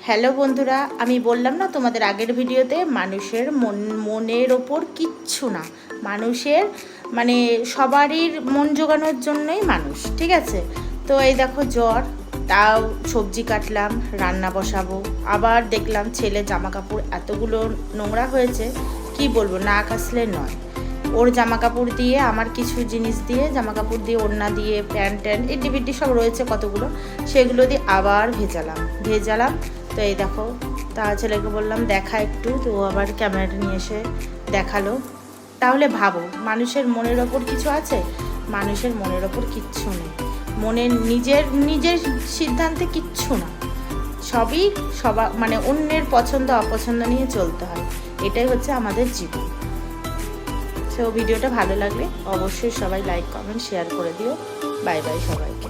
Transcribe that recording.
Hello বন্ধুরা, আমি বললাম না তোমাদের আগের ভিডিওতে মানুষের মনের ওপর কিচ্ছু না। মানুষের মানে সবারই মন জোগানোর জন্যই মানুষ, ঠিক আছে? তো এই দেখো জ্বর, তাও সবজি কাটলাম, রান্না বসাবো। আবার দেখলাম ছেলে জামা কাপড় এতগুলো নোংরা হয়েছে, কি বলবো, না কাচলে নয়। ওর জামা কাপড় দিয়ে, আমার কিছু জিনিস দিয়ে, জামা কাপড় দিয়ে, ওড়না দিয়ে, প্যান্ট ট্যান্ট ইডি সব রয়েছে কতগুলো, সেগুলো দিয়ে আবার ভেজালাম। তো এই দেখো, তা ছেলেকে বললাম দেখা একটু, তো ও আবার ক্যামেরাটা নিয়ে এসে দেখালো। তাহলে ভাবো, মানুষের মনের ওপর কিছু আছে? মানুষের মনের ওপর কিচ্ছু নেই। নিজের সিদ্ধান্তে কিচ্ছু না, সবই মানে অন্যের পছন্দ অপছন্দ নিয়ে চলতে হয়। এটাই হচ্ছে আমাদের জীবন। তো ভিডিওটা ভালো লাগলে অবশ্যই সবাই লাইক কমেন্ট শেয়ার করে দিও। বাই বাই সবাইকে।